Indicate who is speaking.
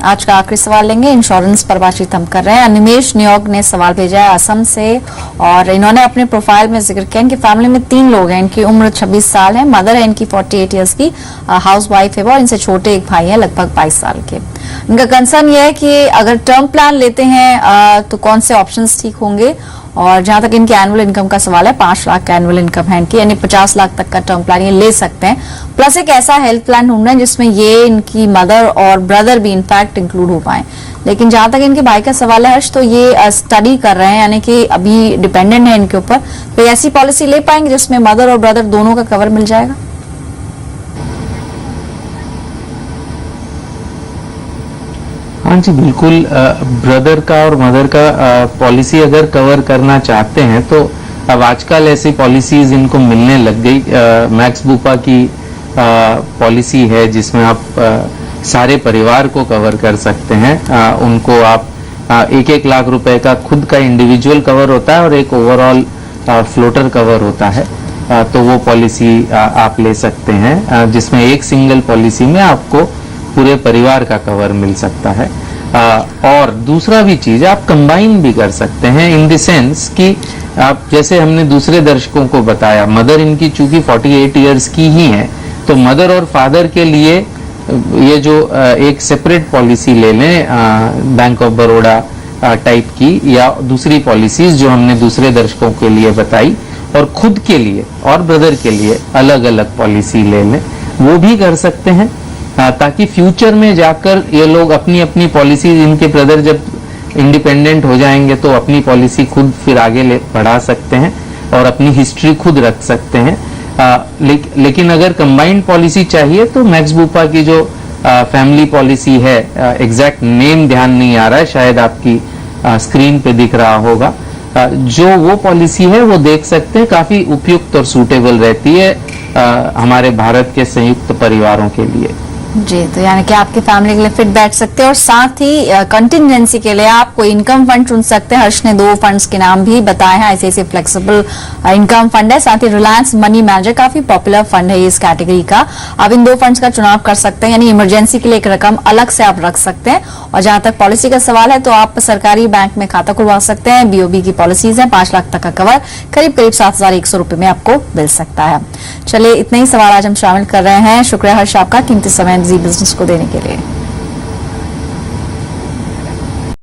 Speaker 1: आज का आखिरी सवाल लेंगे। इंश्योरेंस पर बातचीत हम कर रहे हैं। अनिमेश न्योग ने सवाल भेजा है असम से और इन्होंने अपने प्रोफाइल में जिक्र किया कि फैमिली में 3 लोग हैं। इनकी उम्र 26 साल है, मदर है इनकी 48 ईयर्स की, हाउस वाइफ है वो, और इनसे छोटे एक भाई है लगभग 22 साल के। इनका कंसर्न ये है कि अगर टर्म प्लान लेते हैं तो कौन से ऑप्शंस ठीक होंगे, और जहां तक इनकी एनुअल इनकम का सवाल है 5 लाख का एनुअल इनकम है इनकी, यानी 50 लाख तक का टर्म प्लान ये ले सकते हैं। प्लस एक ऐसा हेल्थ प्लान ढूंढना है जिसमें ये इनकी मदर और ब्रदर भी इनफैक्ट इंक्लूड हो पाए। लेकिन जहां तक इनके भाई का सवाल है हर्ष, तो ये स्टडी कर रहे हैं, यानी कि अभी डिपेंडेंट है इनके ऊपर, तो ऐसी पॉलिसी ले पाएंगे जिसमें मदर और ब्रदर दोनों का कवर मिल जाएगा।
Speaker 2: हाँ जी बिल्कुल। ब्रदर का और मदर का पॉलिसी अगर कवर करना चाहते हैं तो अब आजकल ऐसी पॉलिसीज इनको मिलने लग गई। मैक्स बुपा की पॉलिसी है जिसमें आप सारे परिवार को कवर कर सकते हैं। उनको आप 1-1 लाख रुपए का खुद का इंडिविजुअल कवर होता है और एक ओवरऑल फ्लोटर कवर होता है। तो वो पॉलिसी आप ले सकते हैं जिसमें एक सिंगल पॉलिसी में आपको पूरे परिवार का कवर मिल सकता है। और दूसरा भी चीज आप कंबाइन भी कर सकते हैं इन द सेंस कि आप, जैसे हमने दूसरे दर्शकों को बताया, मदर इनकी चूंकि 48 इयर्स की ही है, तो मदर और फादर के लिए ये जो एक सेपरेट पॉलिसी ले लें बैंक ऑफ बड़ौदा टाइप की, या दूसरी पॉलिसीज जो हमने दूसरे दर्शकों के लिए बताई, और खुद के लिए और ब्रदर के लिए अलग अलग पॉलिसी ले लें, वो भी कर सकते हैं। ताकि फ्यूचर में जाकर ये लोग अपनी अपनी पॉलिसी, इनके ब्रदर जब इंडिपेंडेंट हो जाएंगे तो अपनी पॉलिसी खुद फिर आगे बढ़ा सकते हैं और अपनी हिस्ट्री खुद रख सकते हैं। लेकिन अगर कंबाइंड पॉलिसी चाहिए तो मैक्स बुपा की जो फैमिली पॉलिसी है, एग्जैक्ट नेम ध्यान नहीं आ रहा है, शायद आपकी स्क्रीन पे दिख रहा होगा, जो वो पॉलिसी है वो देख सकते हैं। काफी उपयुक्त और सूटेबल रहती है हमारे भारत के संयुक्त परिवारों के लिए।
Speaker 1: जी, तो यानी कि आपकी फैमिली के लिए फिट बैठ सकते हैं, और साथ ही कंटिजेंसी के लिए आप कोई इनकम फंड चुन सकते हैं। हर्ष ने 2 फंड्स के नाम भी बताए हैं। ICICI फ्लेक्सिबल इनकम फंड है, साथ ही रिलायंस मनी मैनेजर, काफी पॉपुलर फंड है इस कैटेगरी का। आप इन 2 फंड्स का चुनाव कर सकते हैं, यानी इमरजेंसी के लिए एक रकम अलग से आप रख सकते हैं। और जहां तक पॉलिसी का सवाल है तो आप सरकारी बैंक में खाता खुलवा सकते हैं। BOB की पॉलिसीज है, 5 लाख तक का कवर करीब 7,100 रुपए में आपको मिल सकता है। चलिए, इतने ही सवाल आज हम शामिल कर रहे हैं। शुक्रिया हर्ष आपका कीमती समय जी बिजनेस को देने के लिए।